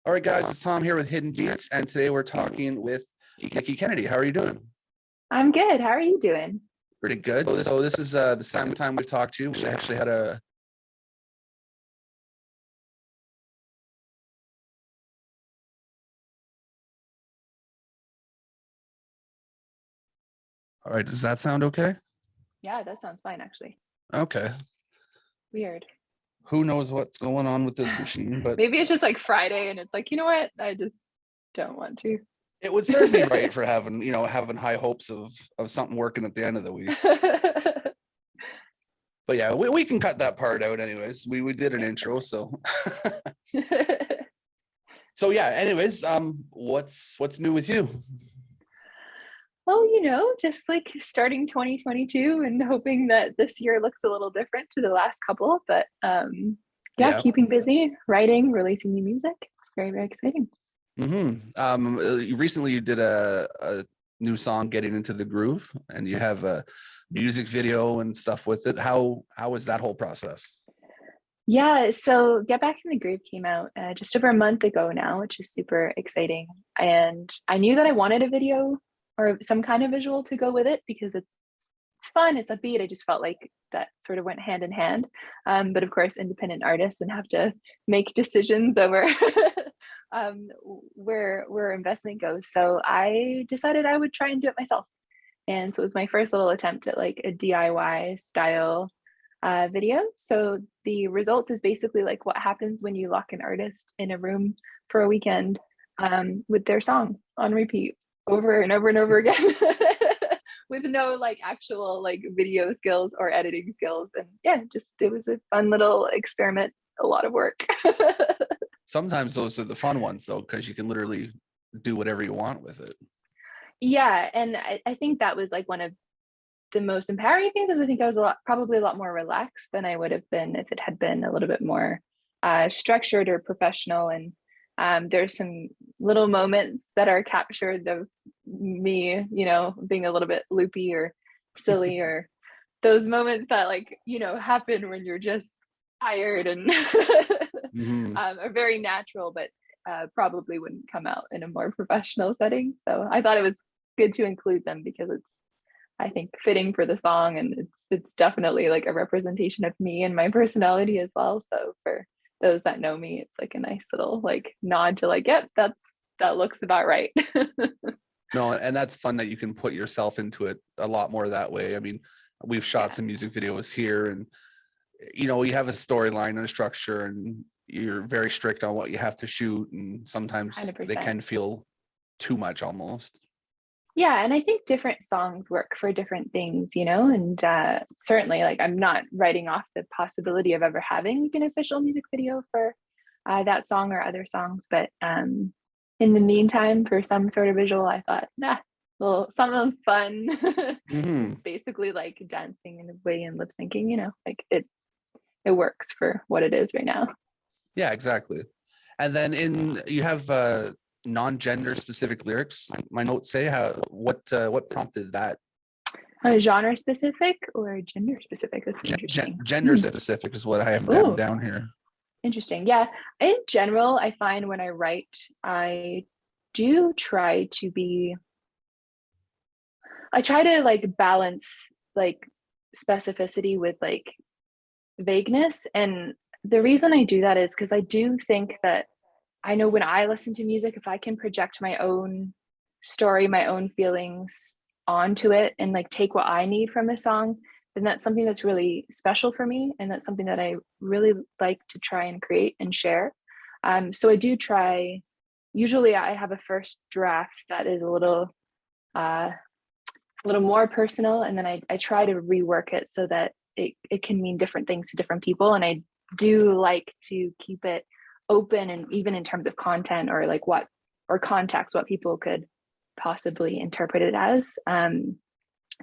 All right, guys, it's Tom here with Hidden Beats, and today we're talking with Niki Kennedy. How are you doing? I'm good. How are you doing? Pretty good. So this is the second time we've talked to you. We actually had a All right, does that sound okay? Yeah, that sounds fine, actually. Okay. Weird. Who knows what's going on with this machine, but Maybe it's just like Friday and it's like, you know what? I just don't want to. it would serve me right for having high hopes of something working at the end of the week. But yeah, we can cut that part out anyways. We did an intro, so so yeah, anyways, what's new with you? Well, just like starting 2022 and hoping that this year looks a little different to the last couple, but yeah, keeping busy, writing, releasing new music. Very, very exciting. Recently you did a new song, Getting Into the Groove, and you have a music video and stuff with it. How was that whole process? Yeah, so Get Back in the Groove came out just over a month ago now, which is super exciting. And I knew that I wanted a video or some kind of visual to go with it because it's fun, it's upbeat. I just felt like that sort of went hand in hand. But of course, independent artists and have to make decisions over where investment goes. So I decided I would try and do it myself. And so it was my first little attempt at like a DIY style video. So the result is basically like what happens when you lock an artist in a room for a weekend with their song on repeat over and over and over again with no like actual like video skills or editing skills. And yeah, just it was a fun little experiment, a lot of work. Sometimes those are the fun ones though, because you can literally do whatever you want with it. Yeah, and I think that was like one of the most empowering things is I think I was probably a lot more relaxed than I would have been if it had been a little bit more structured or professional. And there's some little moments that are captured of me, being a little bit loopy or silly or those moments that like, happen when you're just tired and are very natural, but probably wouldn't come out in a more professional setting. So I thought it was good to include them because it's, I think, fitting for the song, and it's definitely like a representation of me and my personality as well. So for those that know me, it's like a nice little like nod to like, yep, that looks about right. No, and that's fun that you can put yourself into it a lot more that way. I mean, we've shot some music videos here, and you have a storyline and a structure, and you're very strict on what you have to shoot, and sometimes 100%. they can feel too much almost. Yeah, and I think different songs work for different things, and certainly like I'm not writing off the possibility of ever having an official music video for that song or other songs. But in the meantime, for some sort of visual, I thought, well, something fun. Just basically like dancing in a way and lip syncing, like it works for what it is right now. Yeah, exactly. And then you have non-gender specific lyrics. My notes say what prompted that? Genre specific or gender specific? That's interesting. Gender specific is what I have written down here. Interesting. Yeah. In general, I find when I write, I do try to like balance like specificity with like vagueness. And the reason I do that is because I do think that I know when I listen to music, if I can project my own story, my own feelings onto it and like take what I need from a song, then that's something that's really special for me. And that's something that I really like to try and create and share. So I do try, usually I have a first draft that is a little more personal. And then I try to rework it so that it can mean different things to different people. And I do like to keep it open, and even in terms of content or like what context, what people could possibly interpret it as,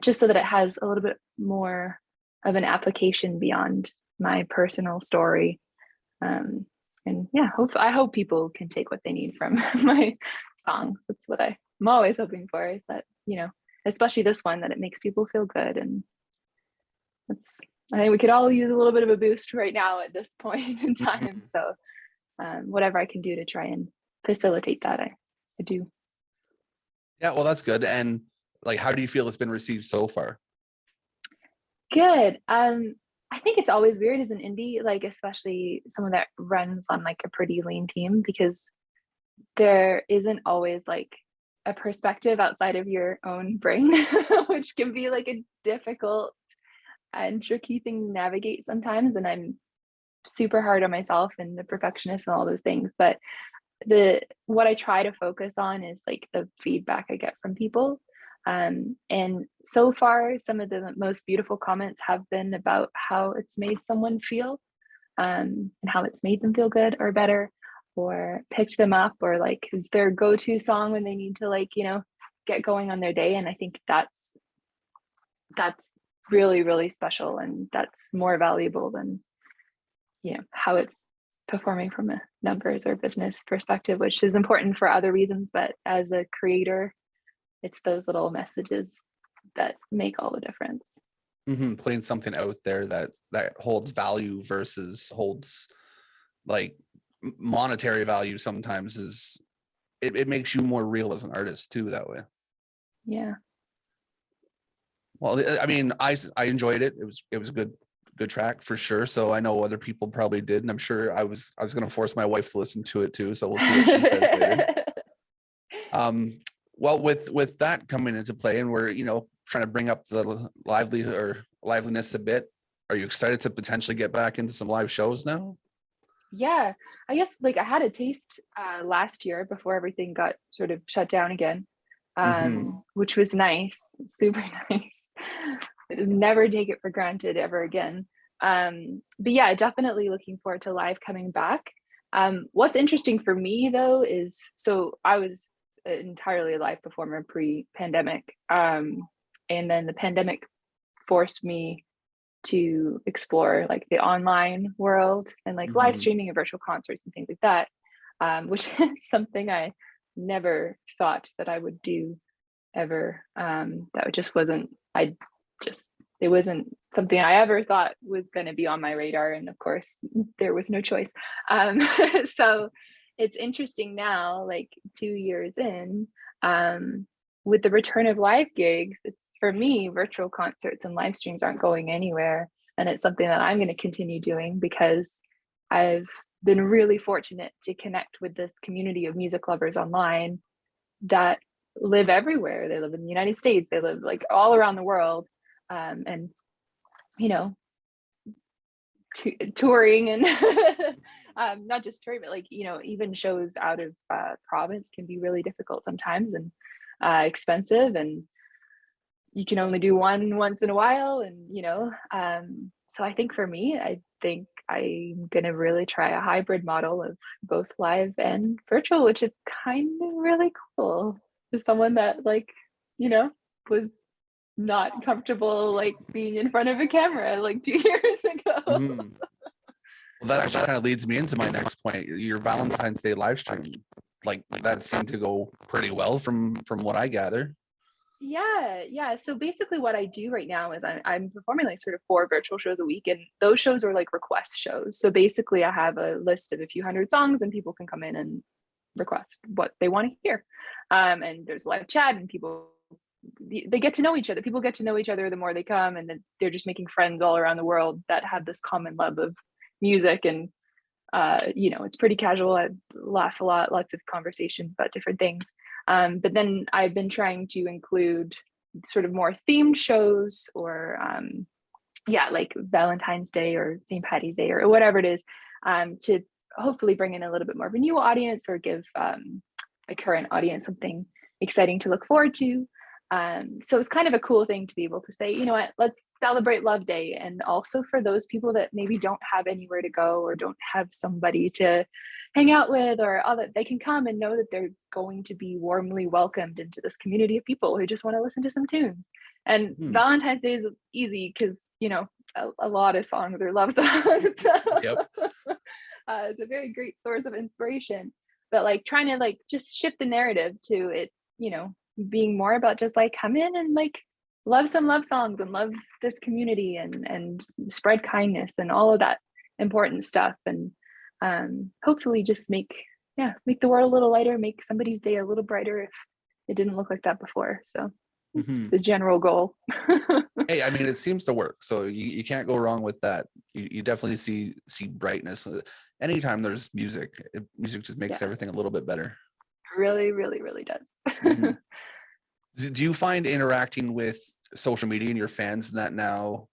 just so that it has a little bit more of an application beyond my personal story. And yeah, I hope people can take what they need from my songs. That's what I'm always hoping for, is that, especially this one, that it makes people feel good. And I think we could all use a little bit of a boost right now at this point in time. So whatever I can do to try and facilitate that. I do. Yeah, well, that's good. And like, how do you feel it's been received so far? Good. I think it's always weird as an indie, like especially someone that runs on like a pretty lean team, because there isn't always like a perspective outside of your own brain, which can be like a difficult and tricky thing to navigate sometimes. And I'm super hard on myself and the perfectionist and all those things. But what I try to focus on is like the feedback I get from people. And so far, some of the most beautiful comments have been about how it's made someone feel, and how it's made them feel good or better, or picked them up, or like is their go-to song when they need to like, get going on their day. And I think that's really, really special. And that's more valuable than, how it's performing from a numbers or business perspective, which is important for other reasons. But as a creator, it's those little messages that make all the difference. Putting something out there that holds value versus holds like monetary value sometimes is it makes you more real as an artist too that way. Yeah. Well, I mean, I enjoyed it. It was a good track for sure. So I know other people probably did, and I'm sure I was going to force my wife to listen to it too. So we'll see what she says later. Well, with that coming into play, and we're trying to bring up the liveliness a bit. Are you excited to potentially get back into some live shows now? Yeah, I guess like I had a taste last year before everything got sort of shut down again, which was nice, super nice. Never take it for granted ever again. But yeah, definitely looking forward to live coming back. What's interesting for me though is, so I was entirely a live performer pre-pandemic, and then the pandemic forced me to explore like the online world and like live streaming and virtual concerts and things like that, which is something I never thought that I would do ever. That just wasn't, it wasn't something I ever thought was going to be on my radar. And of course, there was no choice. So it's interesting now, like 2 years in, with the return of live gigs, for me, virtual concerts and live streams aren't going anywhere. And it's something that I'm going to continue doing because I've been really fortunate to connect with this community of music lovers online that live everywhere. They live in the United States, they live like all around the world. And, touring and not just touring, but like, even shows out of province can be really difficult sometimes and expensive. And you can only do one once in a while, and so I think for me, I think I'm gonna really try a hybrid model of both live and virtual, which is kind of really cool. As someone that like was not comfortable like being in front of a camera like 2 years ago. Well, that actually kind of leads me into my next point. Your Valentine's Day live stream, like that seemed to go pretty well from what I gather. Yeah. So basically what I do right now is I'm performing like sort of 4 virtual shows a week, and those shows are like request shows. So basically I have a list of a few hundred songs and people can come in and request what they want to hear. And there's live chat, and they get to know each other. People get to know each other the more they come, and then they're just making friends all around the world that have this common love of music. And it's pretty casual. I laugh a lot, lots of conversations about different things. But then I've been trying to include sort of more themed shows, or like Valentine's Day or St. Patty's Day or whatever it is, to hopefully bring in a little bit more of a new audience, or give a current audience something exciting to look forward to. So it's kind of a cool thing to be able to say, you know what, let's celebrate Love Day. And also for those people that maybe don't have anywhere to go, or don't have somebody to hang out with, or all that, they can come and know that they're going to be warmly welcomed into this community of people who just want to listen to some tunes. And Valentine's Day is easy because, a lot of songs are love songs. Yep. It's a very great source of inspiration. But like trying to like just shift the narrative to it, being more about just like come in and like love some love songs and love this community and spread kindness and all of that important stuff, and hopefully just make make the world a little lighter, make somebody's day a little brighter if it didn't look like that before. So it's the general goal. Hey, I mean, it seems to work, so you can't go wrong with that. You definitely see brightness anytime there's music. Music just makes everything a little bit better. Really, really, really does. Do you find interacting with social media and your fans and that now,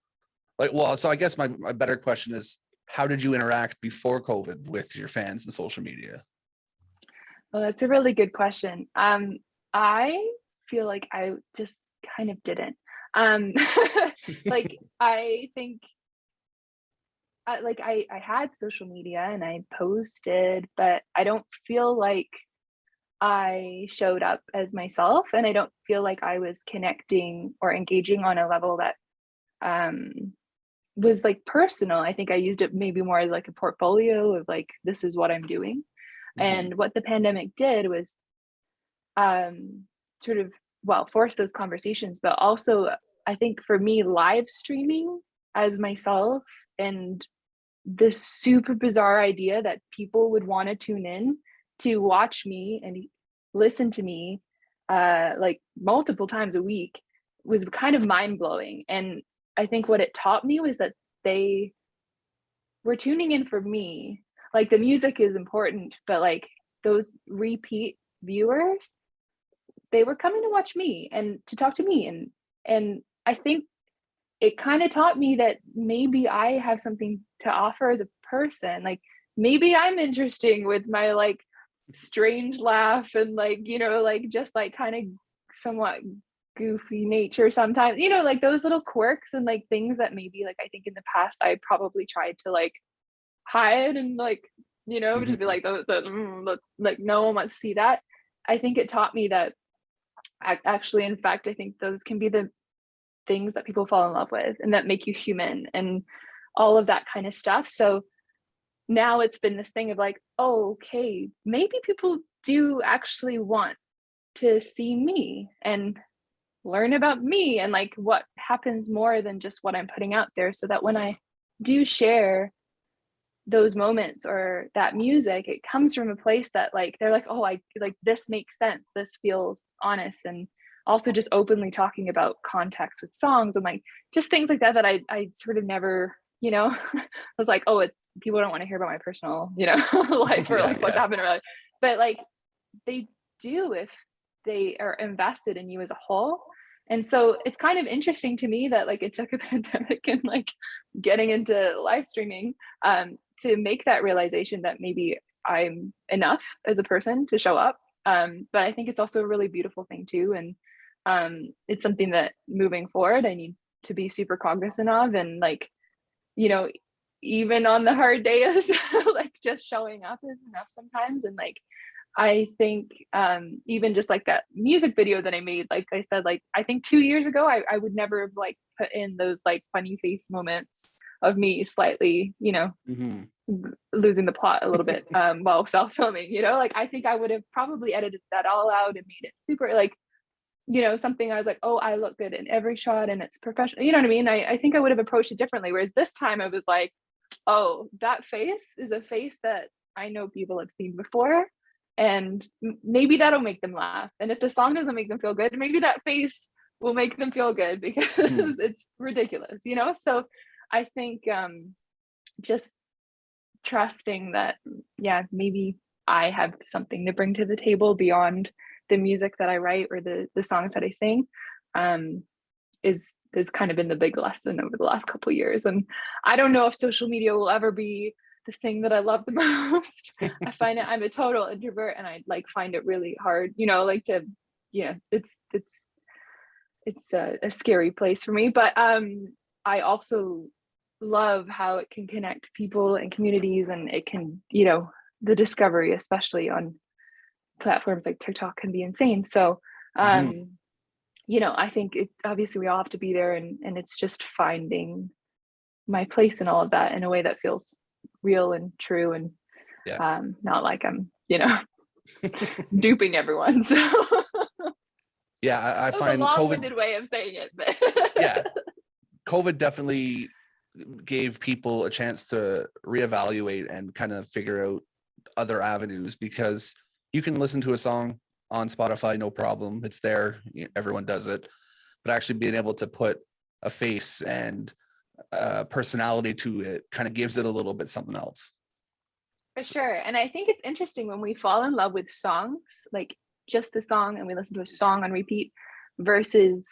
like, well, so I guess my better question is, how did you interact before COVID with your fans and social media? Well, that's a really good question. I feel like I just kind of didn't. Like I think I had social media and I posted, but I don't feel like I showed up as myself, and I don't feel like I was connecting or engaging on a level that um was like personal. I think I used it maybe more as like a portfolio of like, this is what I'm doing. And what the pandemic did was sort of, well, force those conversations, but also I think for me, live streaming as myself, and this super bizarre idea that people would want to tune in to watch me and listen to me like multiple times a week was kind of mind blowing. And I think what it taught me was that they were tuning in for me. Like the music is important, but like those repeat viewers, they were coming to watch me and to talk to me. And I think it kind of taught me that maybe I have something to offer as a person. Like maybe I'm interesting with my like strange laugh and like, like just like kind of somewhat goofy nature sometimes, like those little quirks and like things that maybe like I think in the past I probably tried to like hide and like, just be like, let's like, no one wants to see that. I think it taught me that actually, in fact, I think those can be the things that people fall in love with and that make you human and all of that kind of stuff. So now it's been this thing of like, oh, okay, maybe people do actually want to see me and learn about me and like what happens more than just what I'm putting out there, so that when I do share those moments or that music, it comes from a place that like they're like, oh, I like this makes sense, this feels honest. And also just openly talking about context with songs and like just things like that I sort of never was like, oh, it's people don't want to hear about my personal life or like what's happened really, but like they do if they are invested in you as a whole. And so it's kind of interesting to me that like it took a pandemic and like getting into live streaming to make that realization that maybe I'm enough as a person to show up. But I think it's also a really beautiful thing too. And it's something that moving forward, I need to be super cognizant of. And like, even on the hard days, like just showing up is enough sometimes. And like, I think even just like that music video that I made, like I said, like I think 2 years ago, I would never have like put in those like funny face moments of me slightly, losing the plot a little bit while self-filming, like I think I would have probably edited that all out and made it super like, something I was like, oh, I look good in every shot and it's professional. You know what I mean? I think I would have approached it differently. Whereas this time I was like, oh, that face is a face that I know people have seen before. And maybe that'll make them laugh. And if the song doesn't make them feel good, maybe that face will make them feel good because it's ridiculous, So I think just trusting that, maybe I have something to bring to the table beyond the music that I write or the songs that I sing, is kind of been the big lesson over the last couple of years. And I don't know if social media will ever be the thing that I love the most. I find it, I'm a total introvert and I like find it really hard, like to, it's a scary place for me. But I also love how it can connect people and communities, and it can, the discovery, especially on platforms like TikTok, can be insane. So I think it's obviously we all have to be there, and it's just finding my place in all of that in a way that feels real and true, and not like I'm duping everyone. So I find a long-winded way of saying it, but COVID definitely gave people a chance to reevaluate and kind of figure out other avenues, because you can listen to a song on Spotify, no problem. It's there. Everyone does it. But actually being able to put a face and personality to it kind of gives it a little bit something else. For sure. And I think it's interesting when we fall in love with songs, like just the song, and we listen to a song on repeat, versus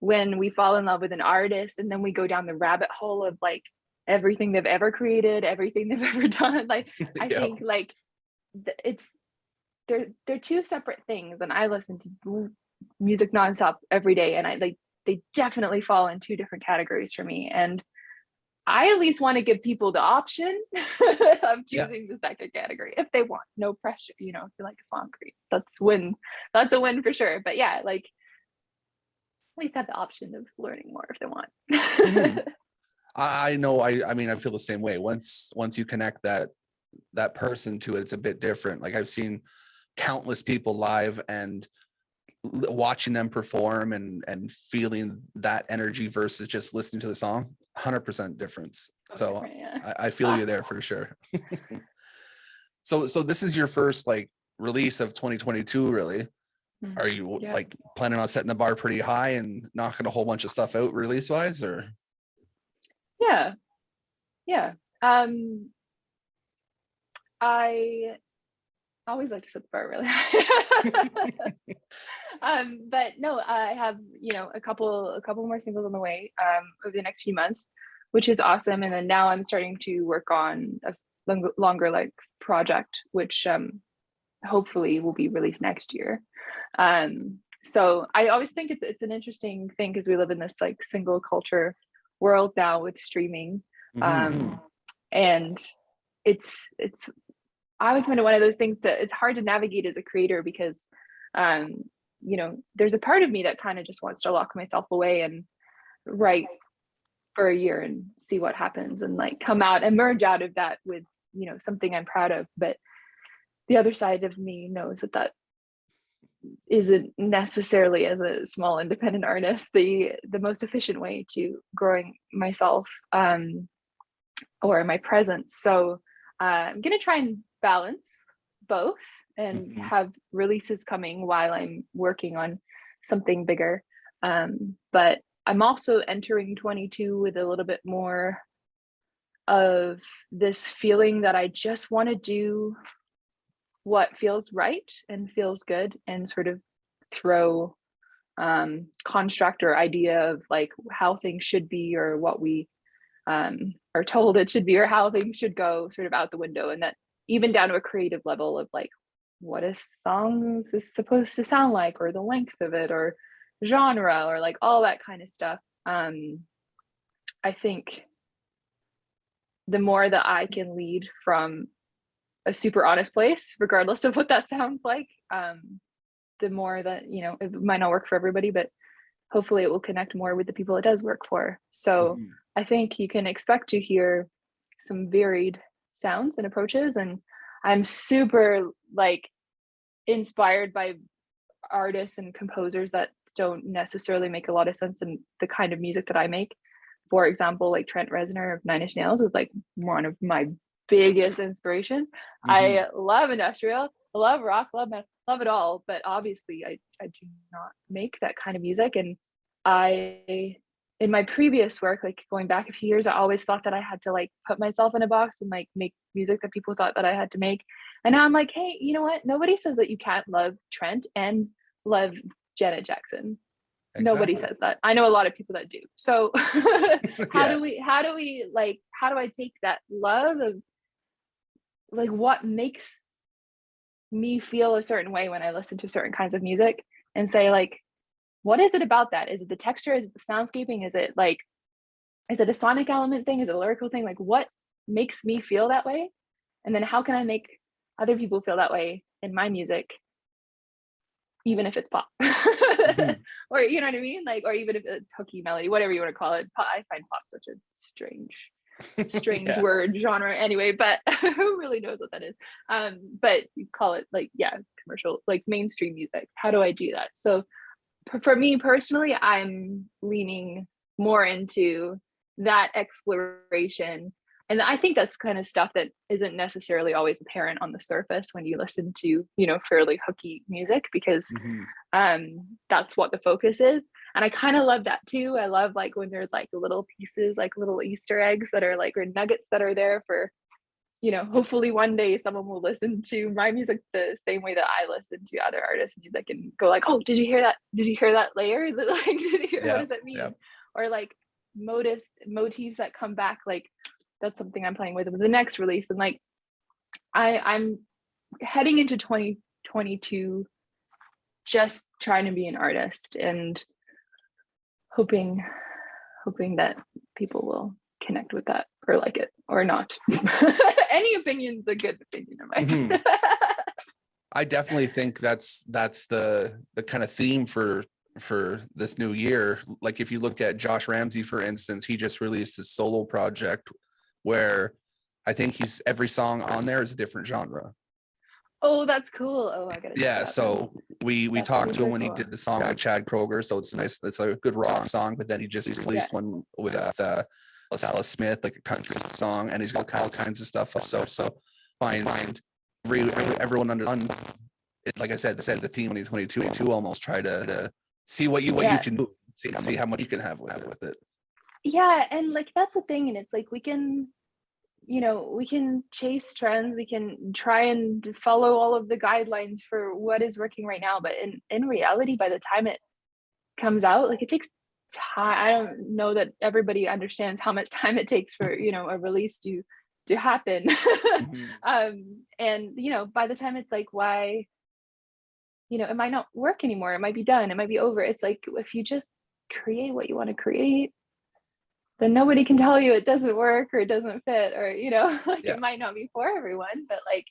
when we fall in love with an artist and then we go down the rabbit hole of like everything they've ever created, everything they've ever done. Like I think like it's they're two separate things, and I listen to music nonstop every day, and I like they definitely fall in two different categories for me. And I at least want to give people the option of choosing the second category if they want. No pressure, you know, if you like a song, great. That's a win for sure. But yeah, like at least have the option of learning more if they want. Mm-hmm. I know. I mean, I feel the same way. Once you connect that person to it, it's a bit different. Like I've seen countless people live, and watching them perform and feeling that energy versus just listening to the song, 100% difference. So I feel you there for sure. So this is your first like release of 2022, really. Are you like planning on setting the bar pretty high and knocking a whole bunch of stuff out release wise, or? Yeah. I always like to set the bar really high. But no, I have, you know, a couple more singles on the way over the next few months, which is awesome. And then now I'm starting to work on a longer like project, which hopefully will be released next year. So I always think it's an interesting thing because we live in this like single culture world now with streaming. And it's I always find it one of those things that it's hard to navigate as a creator because you know, there's a part of me that kind of just wants to lock myself away and write for a year and see what happens and like come out, emerge out of that with, you know, something I'm proud of. But the other side of me knows that isn't necessarily, as a small independent artist, the most efficient way to growing myself or my presence. So I'm gonna try and balance both and have releases coming while I'm working on something bigger. But I'm also entering 22 with a little bit more of this feeling that I just want to do what feels right and feels good and sort of throw construct or idea of like how things should be or what we are told it should be or how things should go sort of out the window. And that even down to a creative level of like what a song is supposed to sound like, or the length of it, or genre, or like all that kind of stuff. I think the more that I can lead from a super honest place, regardless of what that sounds like, the more that, you know, it might not work for everybody, but hopefully it will connect more with the people it does work for. So I think you can expect to hear some varied sounds and approaches. And I'm super like inspired by artists and composers that don't necessarily make a lot of sense in the kind of music that I make. For example, like Trent Reznor of Nine Inch Nails is like one of my biggest inspirations. I love industrial, I love rock, love metal, love it all, but obviously I do not make that kind of music. And I, in my previous work, like going back a few years, I always thought that I had to like put myself in a box and like make music that people thought that I had to make. And now I'm like, hey, you know what? Nobody says that you can't love Trent and love Janet Jackson. Exactly. Nobody says that. I know a lot of people that do. So how do I take that love of like what makes me feel a certain way when I listen to certain kinds of music and say like, what is it about that? Is it the texture? Is it the soundscaping? Is it a sonic element thing? Is it a lyrical thing? Like what makes me feel that way? And then how can I make other people feel that way in my music, even if it's pop? Or you know what I mean? Like, or even if it's hooky melody, whatever you want to call it. I find pop such a strange word genre anyway, but who really knows what that is? But you call it like, commercial, like mainstream music. How do I do that? So for me personally, I'm leaning more into that exploration And I think that's kind of stuff that isn't necessarily always apparent on the surface when you listen to, you know, fairly hooky music, because Mm-hmm. that's what the focus is. And I kind of love that too. I love like when there's like little pieces, like little Easter eggs that are like, or nuggets that are there for, you know, hopefully one day someone will listen to my music the same way that I listen to other artists' music and go like, oh, did you hear that? Did you hear that layer? Like, did you hear, what Yeah. does that mean? Yeah. Or like motifs that come back. Like that's something I'm playing with the next release. And like, I'm heading into 2022 just trying to be an artist and hoping that people will connect with that or like it or not. Any opinion's a good opinion of mine. Mhm. I definitely think that's the kind of theme for this new year. Like if you look at Josh Ramsey, for instance, he just released his solo project where I think every song on there is a different genre. Oh, that's cool. Oh, I gotta check Yeah, that out so we then. That's talked to him super when he cool. did the song with Chad Kroger, so it's nice. It's a good rock song, but then he just released one with Alice Smith, like a country song, and he's got all kinds of stuff. So find everyone under it, like I said, the theme 2022 almost try to see what you can do, see how much you can have with it. Yeah, and like that's the thing, and it's like we can, you know, we can chase trends, we can try and follow all of the guidelines for what is working right now, but in reality, by the time it comes out, like it takes time. I don't know that everybody understands how much time it takes for, you know, a release to happen. Mhm. And you know, by the time it's like, why, you know, it might not work anymore, it might be done, it might be over. It's like if you just create what you want to create, then nobody can tell you it doesn't work or it doesn't fit, or you know, like Yeah. it might not be for everyone. But like,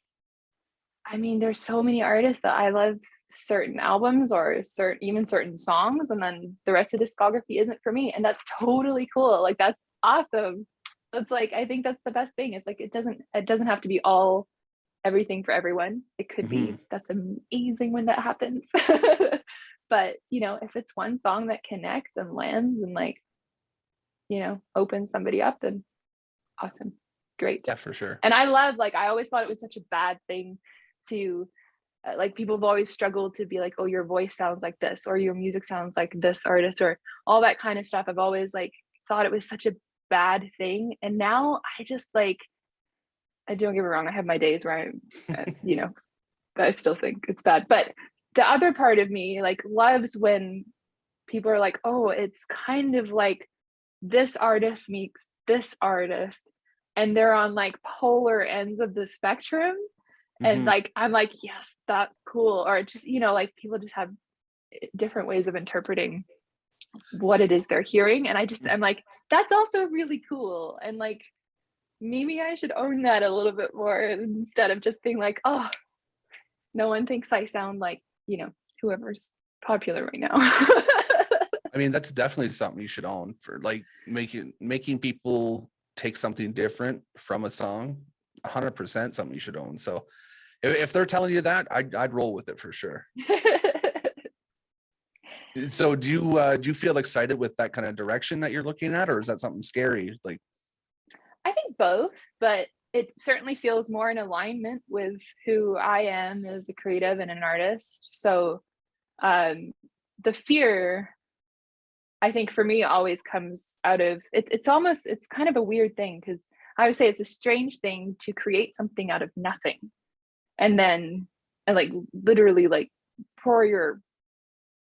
I mean, there's so many artists that I love certain albums or certain songs, and then the rest of the discography isn't for me, and that's totally cool. Like that's awesome. That's like, I think that's the best thing. It's like it doesn't have to be all everything for everyone. It could Mhm. be. That's amazing when that happens. But you know, if it's one song that connects and lands and like, you know, opens somebody up, then awesome, great. Yeah, for sure. And I love, like, I always thought it was such a bad thing to like, people have always struggled to be like, oh, your voice sounds like this, or your music sounds like this artist, or all that kind of stuff. I've always like thought it was such a bad thing, and now I just like, I don't get me wrong, I have my days where you know, I still think it's bad, but the other part of me like loves when people are like, oh, it's kind of like this artist meets this artist, and they're on like polar ends of the spectrum. And Mhm. like, I'm like, yes, that's cool. Or just, you know, like people just have different ways of interpreting what it is they're hearing. And I'm like, that's also really cool. And like, maybe I should own that a little bit more instead of just being like, oh, no one thinks I sound like, you know, whoever's popular right now. I mean, that's definitely something you should own, for like making people take something different from a song. 100% something you should own. So if they're telling you that, I'd roll with it for sure. So do you feel excited with that kind of direction that you're looking at, or is that something scary? Like, I think both, but it certainly feels more in alignment with who I am as a creative and an artist. So um, the fear, I think for me, always comes out of it. It's kind of a weird thing, because I would say it's a strange thing to create something out of nothing, and then and like literally like pour your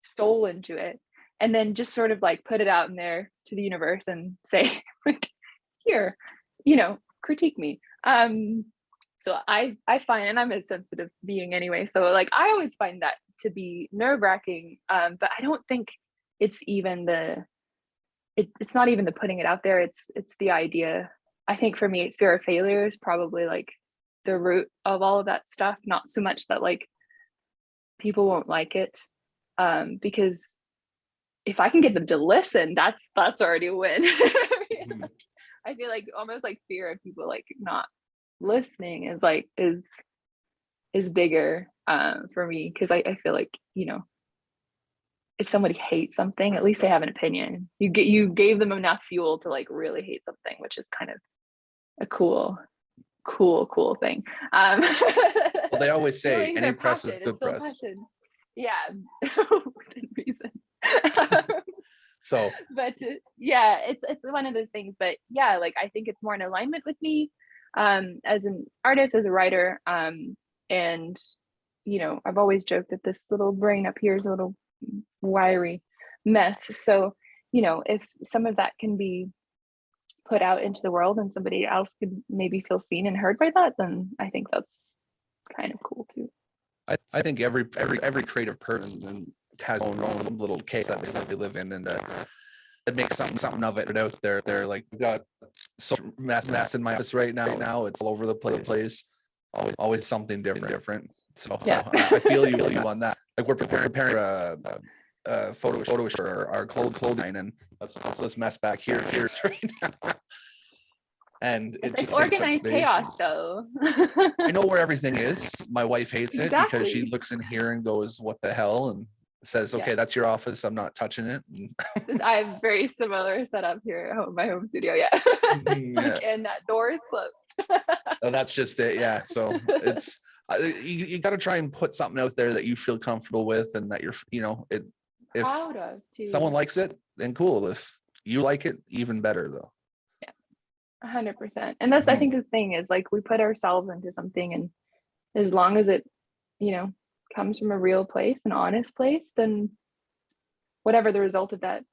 soul into it, and then just sort of like put it out in there to the universe and say like, here, you know, critique me. So I find, and I'm a sensitive being anyway, so like I always find that to be nerve-wracking. But I don't think it's even it's not even the putting it out there, it's the idea. I think for me, fear of failure is probably like the root of all of that stuff, not so much that like people won't like it. Because if I can get them to listen, that's already a win. mhm. I feel like almost like fear of people like not listening is like is bigger for me, because I feel like, you know, if somebody hates something, at least they have an opinion. You gave them enough fuel to like really hate something, which is kind of a cool thing. Well, they always say Feelings any are press is passion. good It's still press. passion. Yeah, within reason. So But yeah, it's one of those things. But yeah, like I think it's more in alignment with me as an artist, as a writer. And you know, I've always joked that this little brain up here is a little wiry mess. So, you know, if some of that can be put out into the world and somebody else could maybe feel seen and heard by that, then I think that's kind of cool too. I think every creative person has their own little case that they live in, and it makes something of it out there. They're like, we've got so mass in my office right now. It's all over the place. Always something different. So Yeah. I feel you on that. Like we're preparing a photo shoot for our clothing line, and that's this mess back here right now. And It's it just like takes up organized space. chaos though. I know where everything is. My wife hates it because she Exactly. looks in here and goes, "What the hell?" and says, "Okay, Yeah. that's your office. I'm not touching it." I have very similar setup here at home, my home studio. Yeah. It's Yeah. like, and that door is closed. Oh, that's just it. Yeah. So it's you got to try and put something out there that you feel comfortable with, and that you're, you know, it. If Proud of too. someone likes it, then cool. If you like it, even better though. 100%. And that's, I think the thing is like we put ourselves into something, and as long as it, you know, comes from a real place, an honest place, then whatever the result of that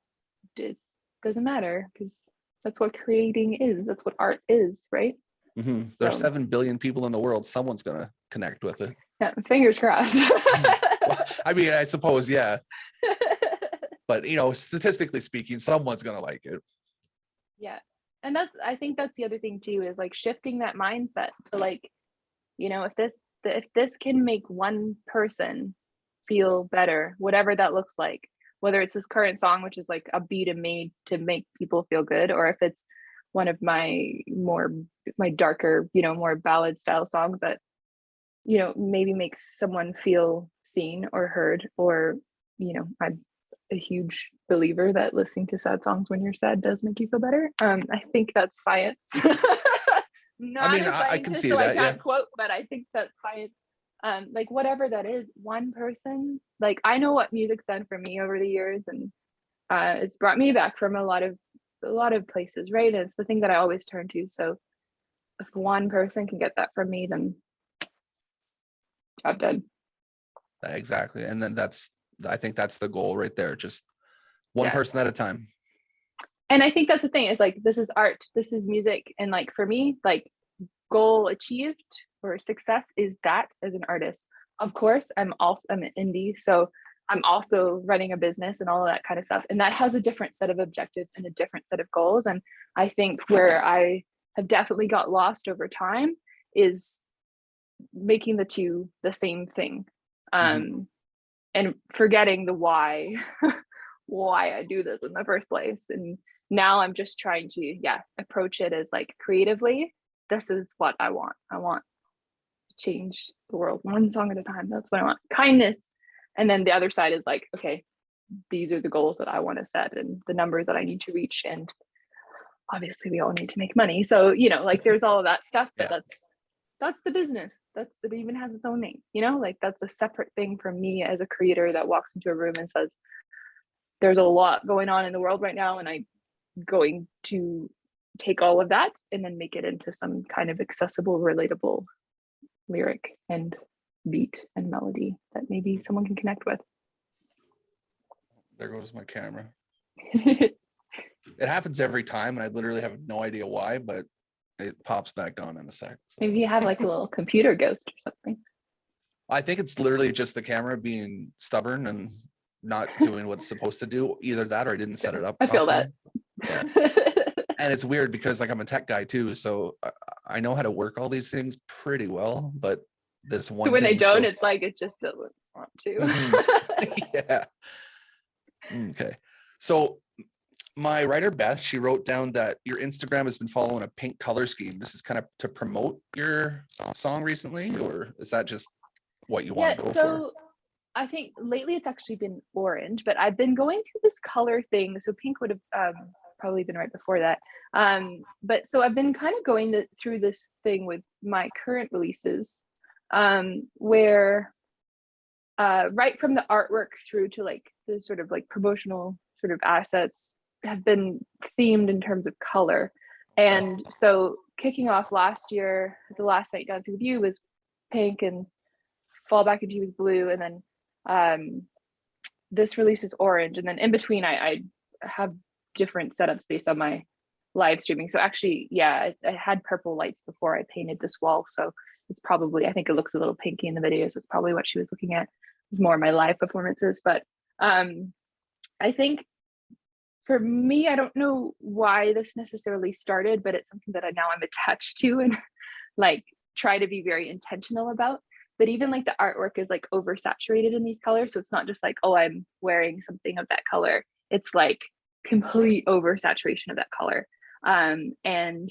is doesn't matter, because that's what creating is. That's what art is, right? There's So 7 billion people in the world. Someone's gonna connect with it. yeah, fingers crossed. Well, I mean, I suppose, yeah. But you know, statistically speaking, someone's gonna like it. Yeah. And that's, I think that's the other thing too, is like shifting that mindset to like, you know, if this can make one person feel better, whatever that looks like, whether it's this current song, which is like a beat and made to make people feel good, or if it's one of my darker, you know, more ballad style songs that, you know, maybe makes someone feel seen or heard, or, you know, I'm a huge believer that listening to sad songs when you're sad does make you feel better. I think that's science. Not I mean, a I can scientist, see so I that. Yeah. can't quote, but I think that's science. Like whatever that is, one person, like I know what music's done for me over the years, and it's brought me back from a lot of places, right? And it's the thing that I always turn to. So if one person can get that from me, then job done. Exactly. And then I think that's the goal right there. Just one person at a time. And I think that's the thing, is like, this is art, this is music. And like, for me, like goal achieved or success is that as an artist. Of course, I'm an indie. So I'm also running a business and all of that kind of stuff. And that has a different set of objectives and a different set of goals. And I think where I have definitely got lost over time is making the two the same thing. And forgetting the why I do this in the first place. And now I'm just trying to approach it as like creatively, this is what I want to change the world one song at a time. That's what I want. Kindness. And then the other side is like, okay, these are the goals that I want to set and the numbers that I need to reach. And obviously we all need to make money, so you know, like there's all of that stuff, but that's the business. It even has its own name, you know, like that's a separate thing from me as a creator that walks into a room and says, there's a lot going on in the world right now, and I'm going to take all of that and then make it into some kind of accessible, relatable lyric and beat and melody that maybe someone can connect with. There goes my camera. It happens every time, and I literally have no idea why, but it pops back on in a sec. So. Maybe you have like a little computer ghost or something. I think it's literally just the camera being stubborn and not doing what it's supposed to do. Either that or I didn't set it up. I feel that. Yeah. And it's weird because like I'm a tech guy too, so I know how to work all these things pretty well, but this one. So when they don't, it's like it just doesn't want to. Yeah. Okay. So my writer Beth, she wrote down that your Instagram has been following a pink color scheme. This is kind of to promote your song recently, or is that just what you want to go for? I think lately it's actually been orange, but I've been going through this color thing. So pink would have probably even right before that. But so I've been kind of going through this thing with my current releases, where right from the artwork through to like the sort of like promotional sort of assets have been themed in terms of color. And so kicking off last year, the last night dancing with you was pink, and Fall Back into You was blue, and then this release is orange, and then in between I have different setups based on my live streaming. So actually, yeah, I had purple lights before I painted this wall, so it's probably, I think it looks a little pinky in the videos. It's probably what she was looking at. It's more my live performances. But I think for me, I don't know why this necessarily started, but it's something that now I'm attached to and like try to be very intentional about. But even like the artwork is like oversaturated in these colors. So it's not just like, oh, I'm wearing something of that color. It's like complete oversaturation of that color. And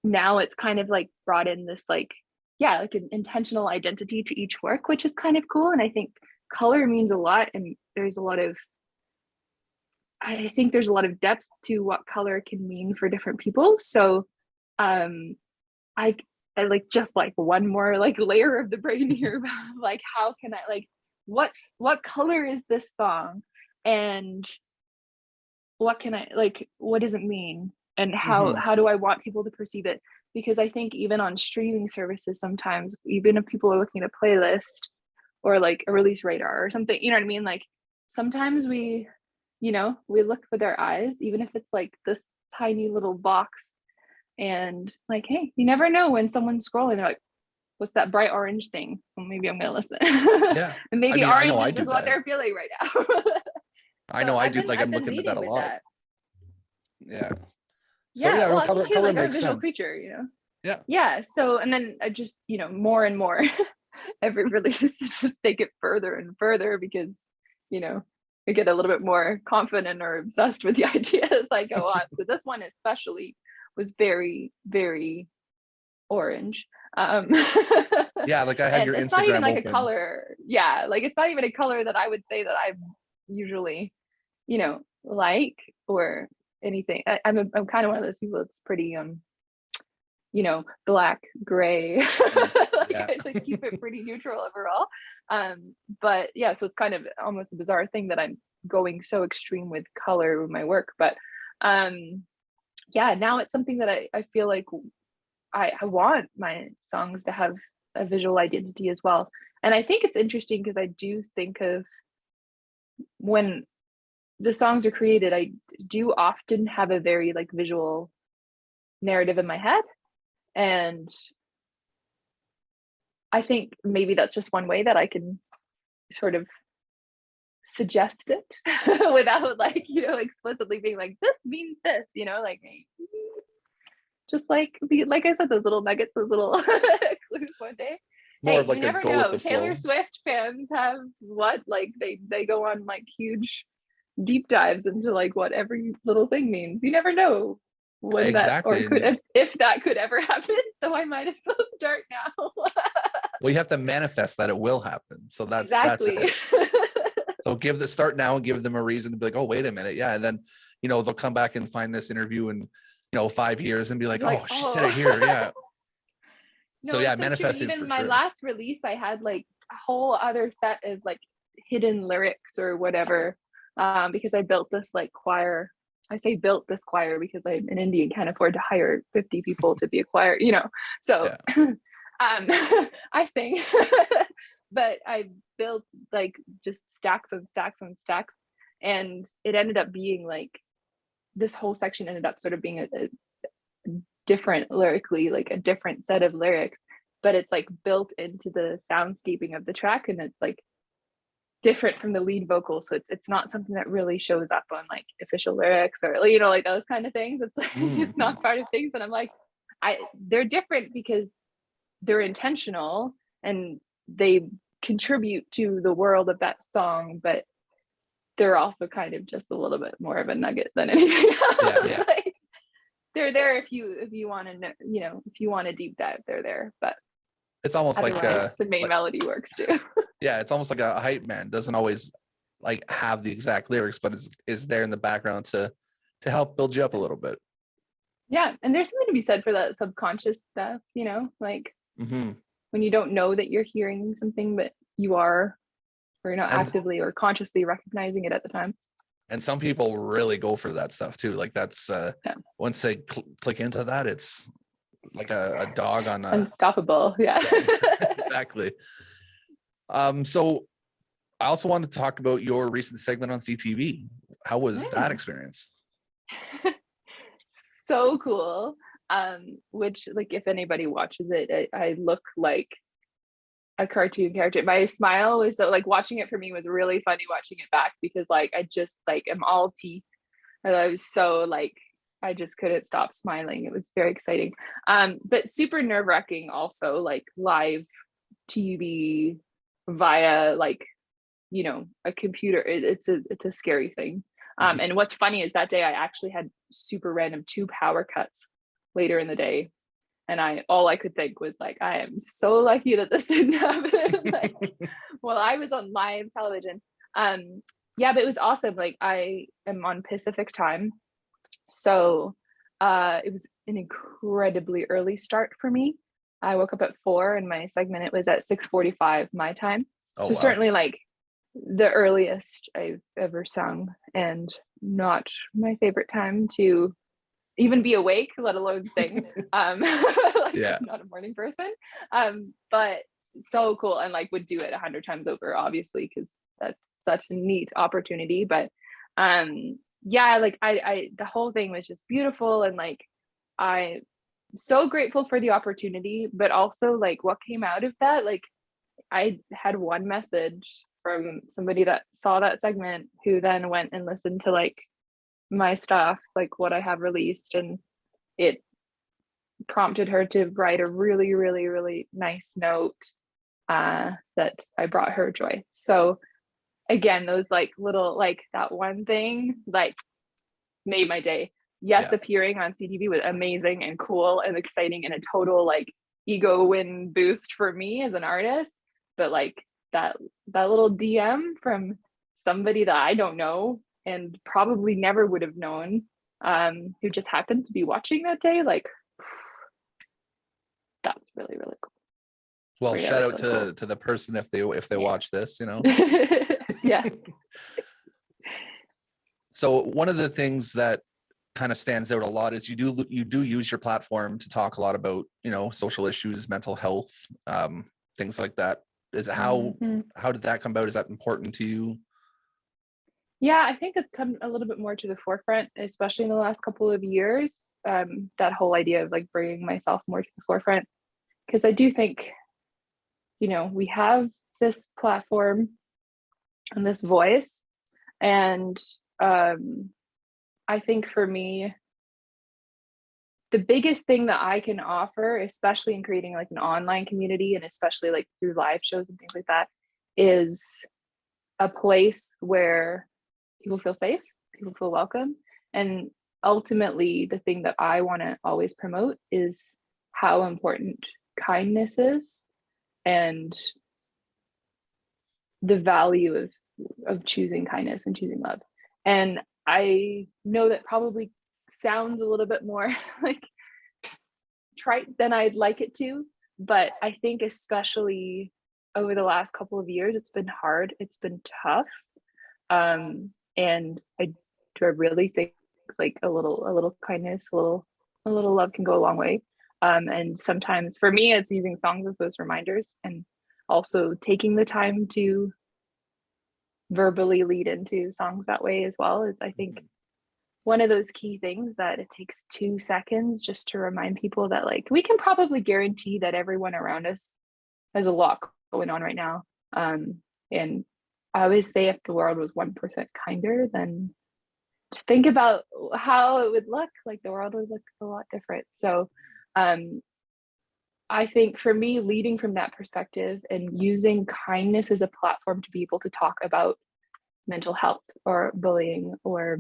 now it's kind of like brought in this like, yeah, like an intentional identity to each work, which is kind of cool. And I think color means a lot, and there's a lot of, I think there's a lot of depth to what color can mean for different people. So I like just like one more like layer of the brain here, like how can I like what color is this song, and what can I like, what does it mean, and how do I want people to perceive it? Because I think even on streaming services, sometimes even if people are looking at a playlist or like a release radar or something, you know what I mean, like sometimes we, you know, we look with our eyes, even if it's like this tiny little box, and like, hey, you never know when someone's scrolling, they're like, what's that bright orange thing? Well, maybe I'm gonna listen. Yeah. And maybe I mean, I know I orange do is what that. they're feeling right now. I know I do. Like I'm looking at that a lot. Yeah. So Yeah, yeah, well, no, I'm too, color like I'm a makes visual sense. creature, you know. Yeah. Yeah, so and then I just, you know, more and more every release to just take it further and further, because, you know, I get a little bit more confident or obsessed with the idea as I go on. So this one especially was very, very orange. Yeah, like I had And your it's not even Instagram like a open. color. Yeah, like it's not even a color that I would say that I usually, you know, like or anything. I'm kind of one of those people that's pretty you know, black, gray. Like Yeah. I keep it pretty neutral overall. But yeah, so it's kind of almost a bizarre thing that I'm going so extreme with color with my work. But yeah, now it's something that I feel like I want my songs to have a visual identity as well. And I think it's interesting because I do think of when the songs are created, I do often have a very like visual narrative in my head. And I think maybe that's just one way that I can sort of suggest it without like, you know, explicitly being like, this means this, you know, like just like like I said, those little nuggets, those little clues one day. More Hey, of like you a never go with know. the Taylor flow. Swift fans have what? Like they go on like huge deep dives into like what every little thing means. You never know when that or Exactly. could if that could ever happen. So I might as well start now. Well, you have to manifest that it will happen. So that's Exactly. it. So start now and give them a reason to be like, oh, wait a minute. Yeah. And then, you know, they'll come back and find this interview in, you know, 5 years and be like, Like, oh, she said it here. Yeah. No, So yeah, it's so true. manifest it Even for my sure. last release, I had like a whole other set of like hidden lyrics or whatever, because I built this like choir. I say built this choir because I'm an indie and can't afford to hire 50 people to be a choir, you know. So Yeah. I sing, but I built like just stacks and stacks and stacks, and it ended up being like this whole section ended up sort of being a different lyrically, like a different set of lyrics, but it's like built into the soundscaping of the track, and it's like different from the lead vocal, so it's not something that really shows up on like official lyrics or, you know, like those kind of things. It's like it's not part of things, and I'm like, they're different because they're intentional and they contribute to the world of that song, but they're also kind of just a little bit more of a nugget than anything else. Yeah. Like, they're there if you want to know, you know, if you want a deep dive, they're there. But It's almost like the main melody works too. yeah, it's almost like a hype man doesn't always like have the exact lyrics, but is there in the background to to help build you up a little bit. Yeah, and there's something to be said for that subconscious stuff, you know, like when you don't know that you're hearing something, but you are, or you're not actively or consciously recognizing it at the time. And some people really go for that stuff too. Like that's once they click into that, it's like a dog on a unstoppable. Yeah. Exactly. So I also want to talk about your recent segment on CTV. How was that experience? So cool. Which, like, if anybody watches it, I look like a cartoon character. My smile was so, like, watching it for me was really funny watching it back, because like I just like am all teeth, and I was so like I just couldn't stop smiling. It was very exciting. But super nerve-wracking also, like live TV via, like, you know, a computer. It's a scary thing. And what's funny is that day I actually had super random 2 power cuts later in the day. And all I could think was like, I am so lucky that this didn't happen. Like, well, I was on live television. Yeah, but it was awesome. Like, I am on Pacific time. So it was an incredibly early start for me. I woke up at 4 and my segment, it was at 6:45 my time. Oh, so wow. Certainly like the earliest I've ever sung, and not my favorite time to even be awake, let alone sing. Like, yeah, I'm not a morning person. But so cool, and like would do it 100 times over, obviously, because that's such a neat opportunity. But yeah, like I the whole thing was just beautiful, and like I so grateful for the opportunity, but also like what came out of that. Like, I had one message from somebody that saw that segment, who then went and listened to like my stuff, like what I have released, and it prompted her to write a really, really, really nice note that I brought her joy. So again, those like little, like that one thing like made my day. Yes, yeah. appearing on CTV was amazing and cool and exciting, and a total like ego win boost for me as an artist. But like that little DM from somebody that I don't know and probably never would have known, who just happened to be watching that day, like, that's really, really cool. Well, really, shout out really to cool. to the person if they watch this, you know. Yeah. So one of the things that kind of stands out a lot is you do use your platform to talk a lot about, you know, social issues, mental health, things like that. Is how did that come about? Is that important to you? Yeah, I think it's come a little bit more to the forefront, especially in the last couple of years. That whole idea of like bringing myself more to the forefront, because I do think, you know, we have this platform and this voice, and I think for me, the biggest thing that I can offer, especially in creating like an online community, and especially like through live shows and things like that, is a place where people feel safe, people feel welcome. And ultimately, the thing that I want to always promote is how important kindness is, and the value of choosing kindness and choosing love. And I know that probably sounds a little bit more like trite than I'd like it to, but I think especially over the last couple of years, it's been hard, it's been tough. And I really think like a little kindness, a little love can go a long way. And sometimes for me, it's using songs as those reminders, and also taking the time to verbally lead into songs that way as well, is I think one of those key things, that it takes 2 seconds just to remind people that like we can probably guarantee that everyone around us has a lot going on right now. And I always say, if the world was 1% kinder, then just think about how it would look. Like the world would look a lot different. So I think for me, leading from that perspective and using kindness as a platform to be able to talk about mental health or bullying or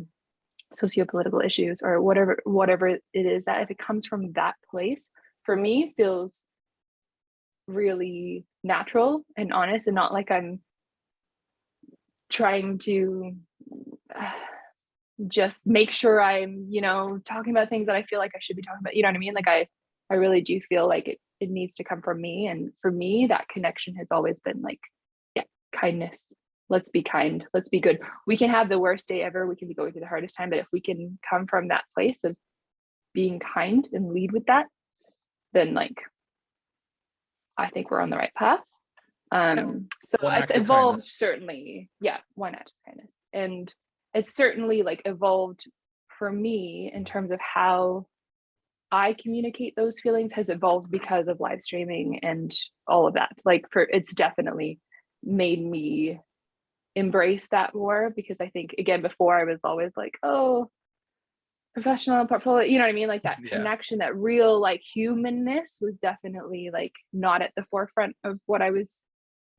sociopolitical issues or whatever it is, that if it comes from that place, for me feels really natural and honest, and not like I'm trying to just make sure I'm, talking about things that I feel like I should be talking about. You know what I mean? Like I really do feel like it needs to come from me. And for me, that connection has always been like, yeah, kindness. Let's be kind. Let's be good. We can have the worst day ever. We can be going through the hardest time, but if we can come from that place of being kind and lead with that, then like, I think we're on the right path. So it's evolved certainly. Yeah. One act of kindness. And it's certainly like evolved for me in terms of how I communicate those feelings has evolved because of live streaming and all of that. Like it's definitely made me embrace that more, because I think, again, before I was always like, oh, professional portfolio, you know what I mean? Like that connection, that real like humanness was definitely like not at the forefront of what I was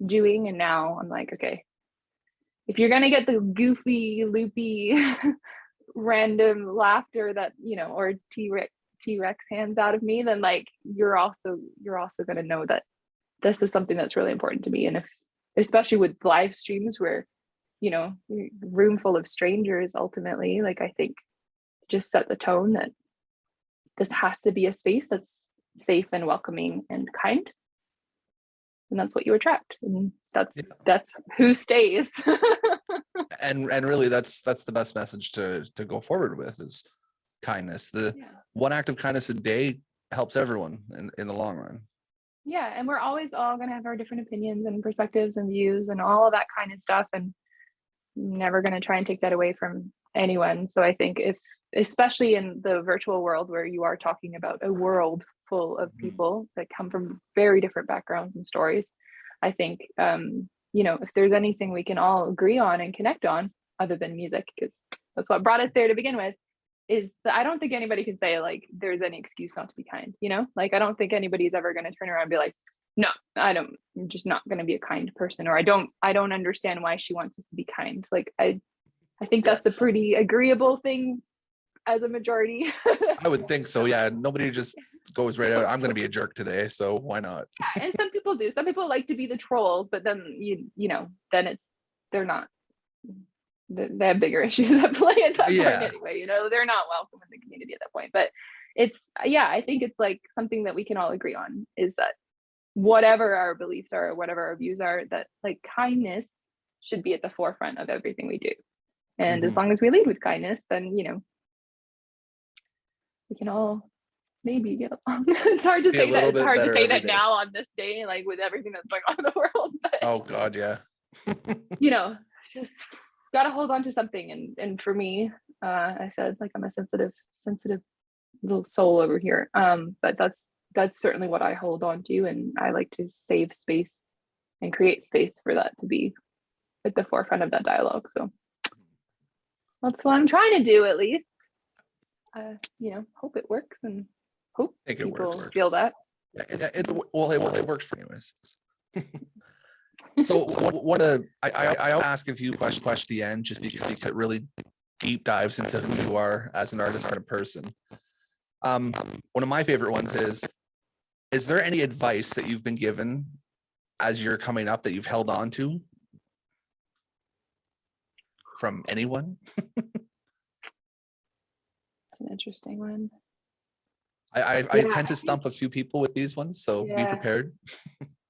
doing. And now I'm like, okay, if you're going to get the goofy, loopy, random laughter that, or T-Rex hands out of me, then like you're also going to know that this is something that's really important to me. And if, especially with live streams where, room full of strangers, ultimately, like I think just set the tone that this has to be a space that's safe and welcoming and kind. And that's what you attract. And that's who stays. and really that's the best message to go forward with, is kindness. The one act of kindness a day helps everyone in the long run. Yeah. And we're always all going to have our different opinions and perspectives and views and all of that kind of stuff. And never going to try and take that away from anyone. So I think especially in the virtual world where you are talking about a world full of people that come from very different backgrounds and stories, I think, if there's anything we can all agree on and connect on other than music, because that's what brought us there to begin with, is that I don't think anybody can say like there's any excuse not to be kind, like I don't think anybody's ever going to turn around and be like, no, I'm just not going to be a kind person, or I don't understand why she wants us to be kind. Like I think that's a pretty agreeable thing as a majority. I would think so. Yeah. Nobody just goes right out, I'm going to be a jerk today, so why not? Yeah, and some people do. Some people like to be the trolls, but then then they're not. They have bigger issues at play at that point anyway. They're not welcome in the community at that point. But I think it's like something that we can all agree on, is that whatever our beliefs are, whatever our views are, that like kindness should be at the forefront of everything we do. And as long as we lead with kindness, then we can all maybe get along. It's hard to say that. It's hard to say that now on this day, like with everything that's going on in the world. But, oh God, yeah. Just gotta hold on to something. And for me, I said, like, I'm a sensitive little soul over here. But that's certainly what I hold on to, and I like to save space and create space for that to be at the forefront of that dialogue. So that's what I'm trying to do, at least. Hope it works, and hope people feel that. It works for anyways. So I ask a few questions at the end, just because it really deep dives into who you are as an artist and a person. One of my favorite ones is there any advice that you've been given as you're coming up that you've held on to from anyone? An interesting one. I tend to stump a few people with these ones, so be prepared.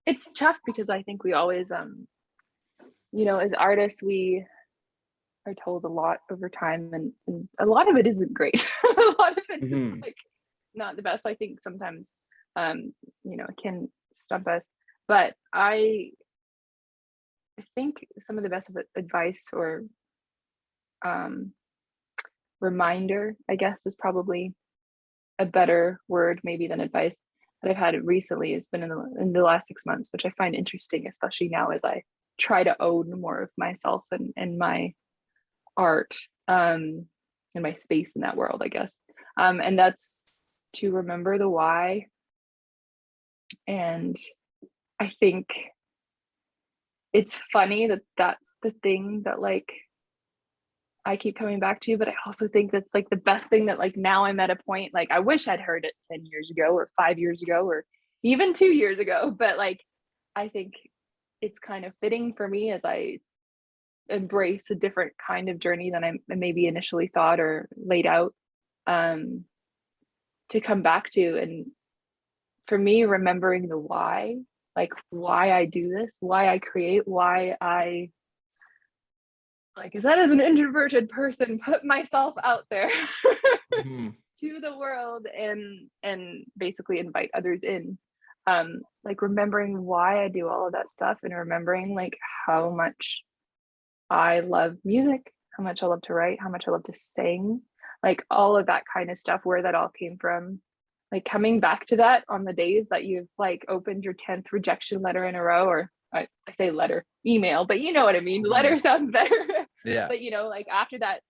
It's tough because I think we always, as artists, we are told a lot over time, and a lot of it isn't great. A lot of it is like not the best. I think sometimes, it can stump us. But I think some of the best advice or reminder, I guess, is probably a better word maybe than advice, that I've had recently has been in the last 6 months, which I find interesting, especially now as I try to own more of myself and my art and my space in that world, I guess. And that's to remember the why. And I think it's funny that that's the thing that like I keep coming back to, but I also think that's like the best thing, that like now I'm at a point, like I wish I'd heard it 10 years ago or 5 years ago or even 2 years ago, but like I think it's kind of fitting for me as I embrace a different kind of journey than I maybe initially thought or laid out, to come back to. And for me, remembering the why, like why I do this, why I create, why I, like I said, as an introverted person, put myself out there to the world and basically invite others in. Like remembering why I do all of that stuff, and remembering like how much I love music, how much I love to write, how much I love to sing, like all of that kind of stuff, where that all came from. Like coming back to that on the days that you've like opened your 10th rejection letter in a row, or I say letter, email, but you know what I mean. Letter sounds better. Yeah. But you know, like after that,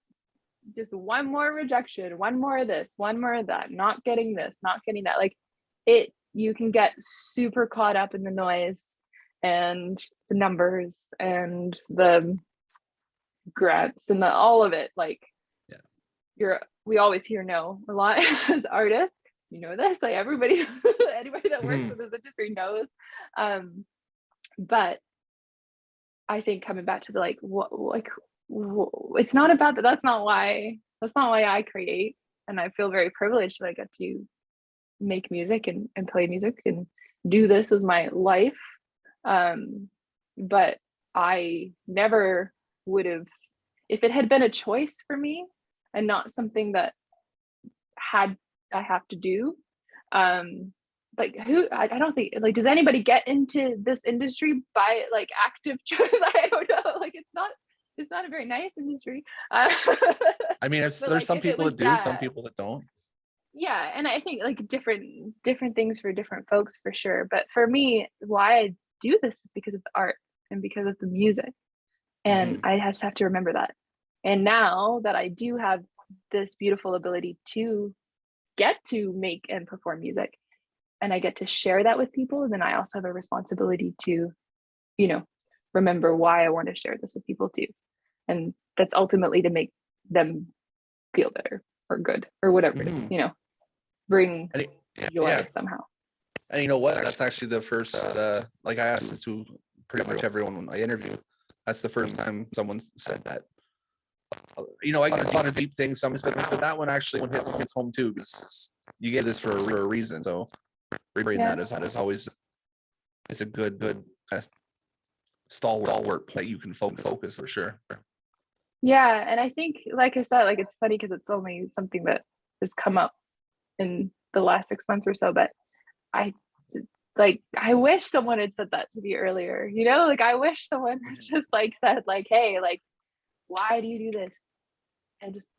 just one more rejection, one more of this, one more of that, not getting this, not getting that. Like it, you can get super caught up in the noise and the numbers and the grants and all of it. Like we always hear no a lot as artists, you know this, like everybody anybody that works in this industry knows. But I think coming back to the it's not about that. That's not why I create. And I feel very privileged that I get to make music and play music and do this as my life. But I never would have, if it had been a choice for me and not something that I have to do. Like I don't think, like, does anybody get into this industry by like active choice? I don't know. Like it's not a very nice industry. I mean, there's like, some people that do, some people that don't. Yeah, and I think like different things for different folks for sure. But for me, why I do this is because of the art and because of the music. And I just have to remember that. And now that I do have this beautiful ability to get to make and perform music, and I get to share that with people, then I also have a responsibility to, you know, remember why I want to share this with people too. And that's ultimately to make them feel better or good or whatever, you know, bring joy somehow. And you know what? That's actually the first, like I asked this to pretty much everyone when I interview. That's the first time someone said that. You know, I get a lot of deep things, but that one actually hits home too, because you get this for a reason. So remembering that is always, it's a good stalwart that you can focus for sure. Yeah, and I think, like I said, like it's funny because it's only something that has come up in the last 6 months or so, but I wish someone had said that to me earlier, you know, like I wish someone just like said like, hey, like, why do you do this? And just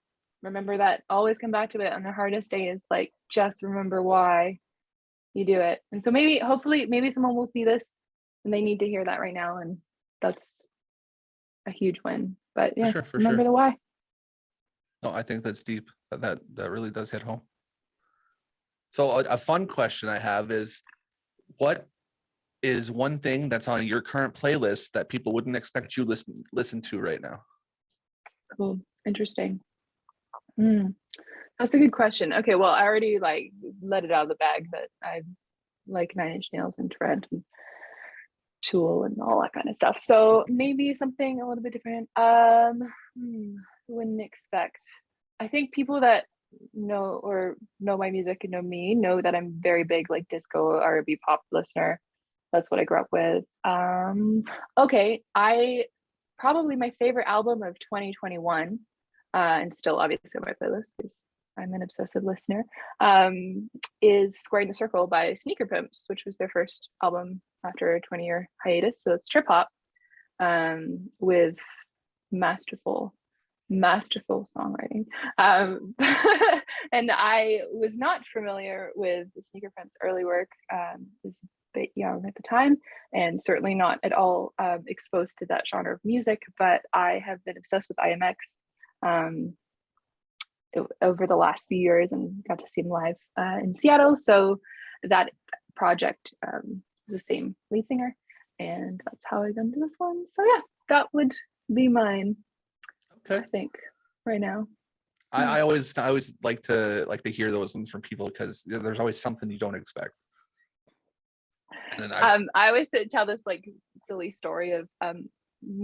remember that, always come back to it on the hardest days, like just remember why you do it. And so hopefully someone will see this and they need to hear that right now, and that's a huge win. But yeah, for remember sure. The why. No, I think that's deep. That really does hit home. So a fun question I have is, what is one thing that's on your current playlist that people wouldn't expect you listen to right now? Cool. Interesting. That's a good question. Okay, well, I already like let it out of the bag that I like Nine Inch Nails and Tread and Tool and all that kind of stuff. So maybe something a little bit different. Wouldn't expect. I think people that know my music and know me know that I'm very big like disco, R&B, pop listener. That's what I grew up with. Okay, probably my favorite album of 2021, and still obviously on my playlist because I'm an obsessive listener, is Squaring the Circle by Sneaker Pimps, which was their first album after a 20-year hiatus. So it's trip hop with masterful songwriting. And I was not familiar with the Sneaker Pimps' early work. Was a bit young at the time, and certainly not at all exposed to that genre of music, but I have been obsessed with IMX over the last few years and got to see him live in Seattle. So that project is the same lead singer, and that's how I got into this one. So yeah, that would be mine. Okay. I think right now. I always like to hear those ones from people because there's always something you don't expect. And then I always tell this like silly story of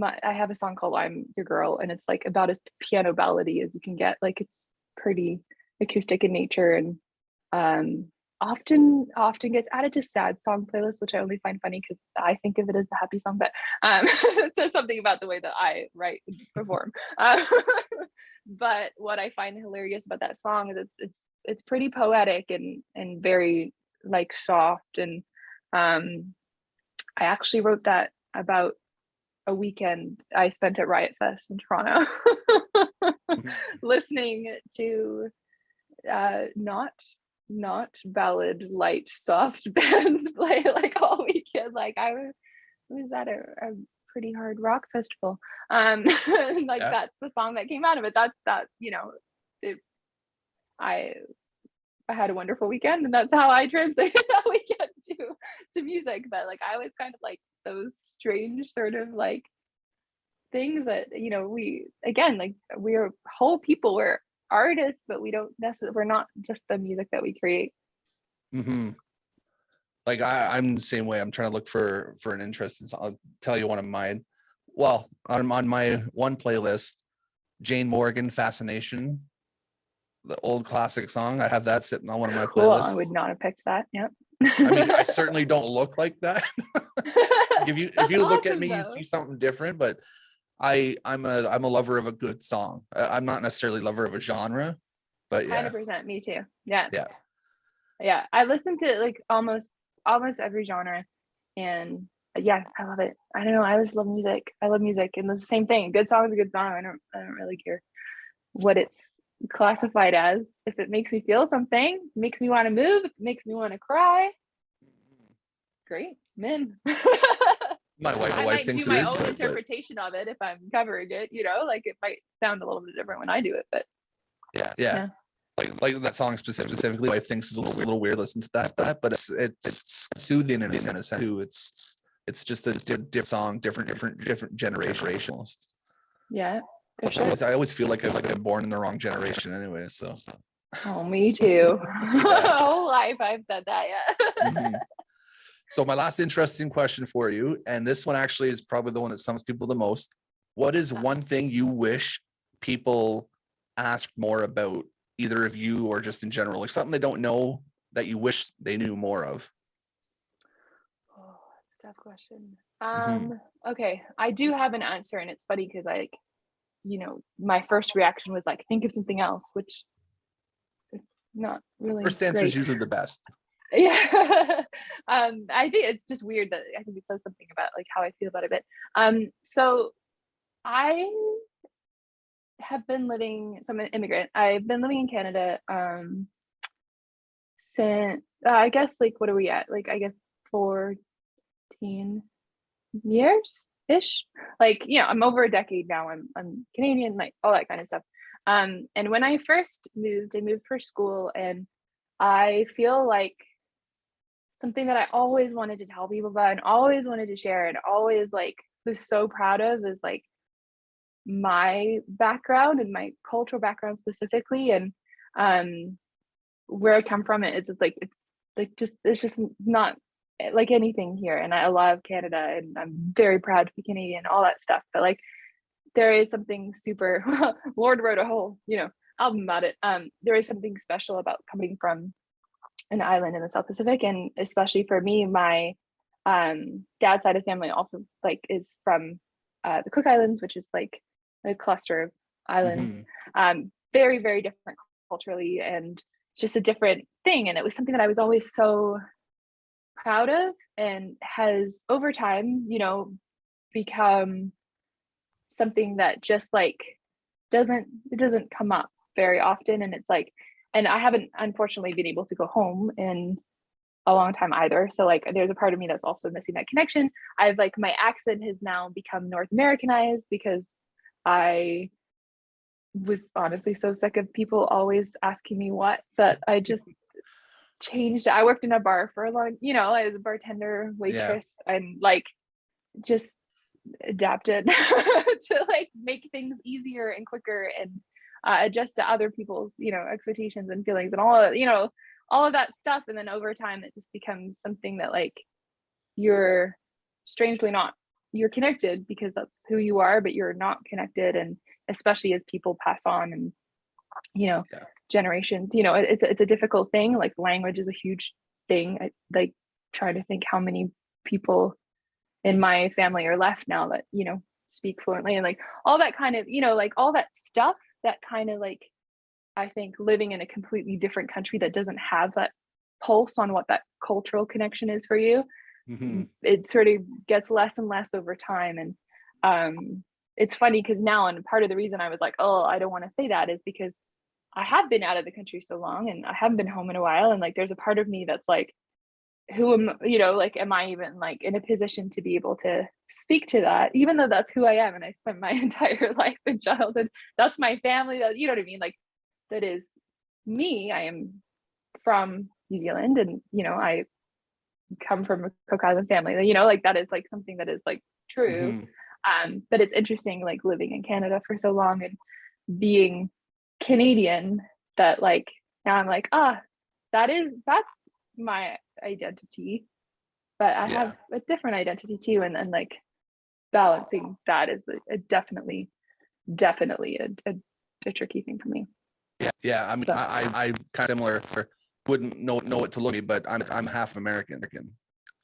I have a song called I'm Your Girl, and it's like about as piano ballady as you can get. Like it's pretty acoustic in nature, and often gets added to sad song playlists, which I only find funny because I think of it as a happy song, but it says something about the way that I write and perform. But what I find hilarious about that song is it's pretty poetic and very like soft, and I actually wrote that about a weekend I spent at Riot Fest in Toronto, listening to not ballad light soft bands play like all weekend. Like I was at a pretty hard rock festival. Like that's the song that came out of it. That's that, you know, I had a wonderful weekend, and that's how I translated that weekend to music. But like I was kind of like those strange sort of like things that, you know, we again, like we're whole people, we're artists, but we don't necessarily, we're not just the music that we create. Like I'm the same way. I'm trying to look for an interest in, I'll tell you one of mine. Well, on my one playlist, Jane Morgan, Fascination, the old classic song. I have that sitting on one of my playlists. Cool. I would not have picked that. Yep. I mean, I certainly don't look like that. if you look at me, though. you see something different, but I'm a lover of a good song. I'm not necessarily a lover of a genre, but yeah. 100%, me too. Yeah. I listen to like almost every genre, and yeah, I love it. I don't know. I just love music. I love music, and it's the same thing. A good song is a good song. I don't really care what it's classified as. If it makes me feel something, makes me want to move, makes me want to cry, great. Men. My wife I might thinks do my it is, own interpretation of it if I'm covering it, you know, like it might sound a little bit different when I do it, but yeah. Like that song specifically, my wife thinks is a little weird listen to that, but it's soothing in a sense too. It's just a different song, different generation. Yeah, for sure. I always feel like I'm born in the wrong generation anyway. So. Oh, me too. Yeah. Whole life I've said that. Yeah. So my last interesting question for you, and this one actually is probably the one that sums people the most. What is one thing you wish people asked more about, either of you or just in general, like something they don't know that you wish they knew more of? Oh, that's a tough question. Okay, I do have an answer, and it's funny because like, you know, my first reaction was like, think of something else, which is not really First answer is usually the best. Yeah. I think it's just weird that I think it says something about like how I feel about it. But so I have been living, so I'm an immigrant. I've been living in Canada since I guess like what are we at? Like I guess 14 years ish. Like, you know, I'm over a decade now. I'm Canadian, like all that kind of stuff. And when I first moved, I moved for school, and I feel like something that I always wanted to tell people about and always wanted to share and always like was so proud of is like my background and my cultural background specifically, and where I come from. It's just not like anything here, and I love Canada and I'm very proud to be Canadian, all that stuff. But like there is something super Lord wrote a whole, you know, album about it. There is something special about coming from an island in the South Pacific, and especially for me, my dad's side of family also like is from the Cook Islands, which is like a cluster of islands. Very, very different culturally, and it's just a different thing. And it was something that I was always so proud of, and has over time, you know, become something that just like doesn't come up very often. And it's like, and I haven't unfortunately been able to go home in a long time either. So like there's a part of me that's also missing that connection. I've like my accent has now become North Americanized because I was honestly so sick of people always asking me what, that I just changed. I worked in a bar for a long, you know, I was a bartender, waitress, and like just adapted to like make things easier and quicker, and adjust to other people's, you know, expectations and feelings and all of, you know, all of that stuff. And then over time it just becomes something that like you're strangely not you're connected because that's who you are, but you're not connected. And especially as people pass on and, you know, Yeah. generations, you know, it's a difficult thing. Like language is a huge thing. I like try to think how many people in my family are left now that, you know, speak fluently, and like all that kind of, you know, like all that stuff that kind of like, I think living in a completely different country that doesn't have that pulse on what that cultural connection is for you, Mm-hmm. it sort of gets less and less over time. And it's funny because now, and part of the reason I was like, oh, I don't want to say that is because I have been out of the country so long and I haven't been home in a while. And like, there's a part of me that's like, who am, you know, like, am I even like in a position to be able to speak to that, even though that's who I am. And I spent my entire life and childhood, that's my family, that, you know what I mean? Like, that is me. I am from New Zealand, and, you know, I come from a Caucasian family, you know, like that is like something that is like true. Mm-hmm. But it's interesting, like living in Canada for so long and being Canadian, that like now I'm like, that's my identity, but I have a different identity too. And like balancing that is a definitely a tricky thing for me. Yeah. I mean, So. I kind of similar. Wouldn't know what to look at me, but I'm half American,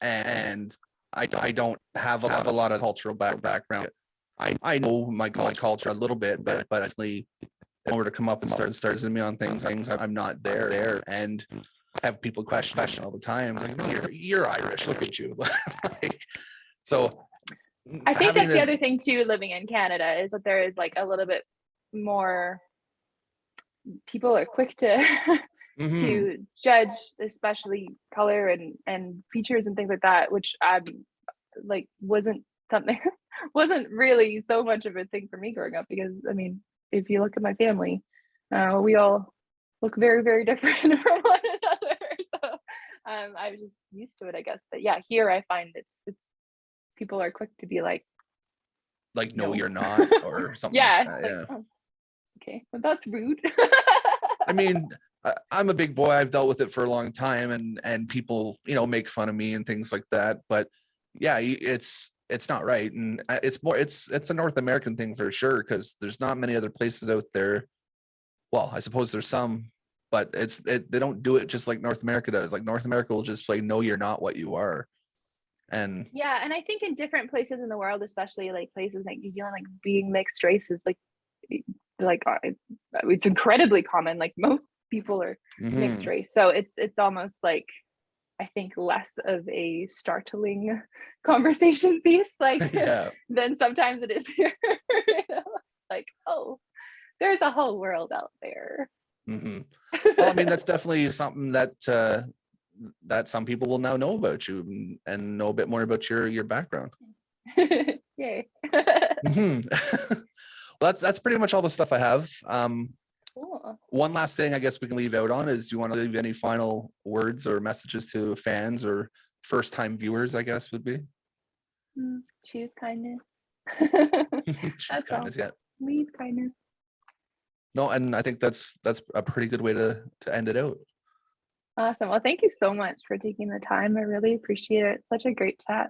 and I don't have a lot of cultural background. I know my culture a little bit, but actually, in order to come up and start me on things, I'm not there, and have people question all the time. Like, you're Irish. Look at you. Like, so I think that's the other thing too, living in Canada, is that there is like a little bit more, people are quick to to judge, especially color and features and things like that, which like wasn't something wasn't really so much of a thing for me growing up, because I mean, if you look at my family, we all look very, very different from one another. So I was just used to it, I guess. But yeah, here I find it's people are quick to be like no, you're not, or something. Yeah, Like that. like, Yeah. oh, okay, well, that's rude. I mean, I'm a big boy. I've dealt with it for a long time, and people, you know, make fun of me and things like that. But yeah, it's not right, and it's a North American thing for sure, because there's not many other places out there. Well, I suppose there's some, but they don't do it just like North America does. Like North America will just play, no, you're not what you are. And yeah, and I think in different places in the world, especially like places like New Zealand, like being mixed race is like it's incredibly common. Like most people are mixed race, so it's almost like, I think, less of a startling conversation piece, like than sometimes it is here. You know? Like, oh, there's a whole world out there. Well, I mean, that's definitely something that that some people will now know about you, and know a bit more about your background. Yay. Well, that's pretty much all the stuff I have. Cool. One last thing I guess we can leave out on is, you want to leave any final words or messages to fans or first time viewers, I guess would be? Choose kindness. Choose kindness. Yeah. Lead kindness. No, and I think that's a pretty good way to end it out. Awesome. Well, thank you so much for taking the time. I really appreciate it. It's such a great chat.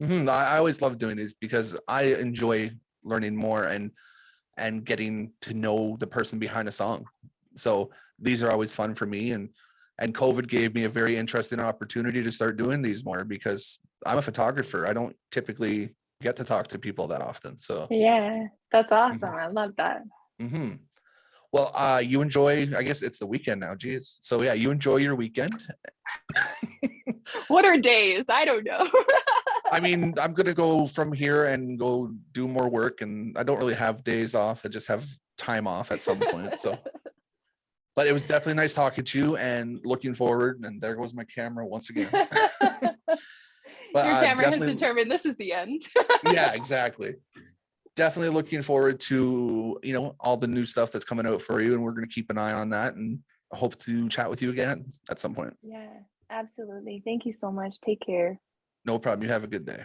I always love doing these because I enjoy learning more and getting to know the person behind a song. So these are always fun for me, and COVID gave me a very interesting opportunity to start doing these more, because I'm a photographer. I don't typically get to talk to people that often. So yeah, that's awesome. I love that. Well, you enjoy, I guess it's the weekend now, geez. So yeah, you enjoy your weekend. What are days? I don't know. I mean, I'm going to go from here and go do more work, and I don't really have days off. I just have time off at some point. So, but it was definitely nice talking to you, and looking forward. And there goes my camera once again. But your camera has determined this is the end. Yeah, exactly. Definitely looking forward to, you know, all the new stuff that's coming out for you, and we're going to keep an eye on that, and hope to chat with you again at some point. Yeah, absolutely. Thank you so much. Take care. No problem. You have a good day.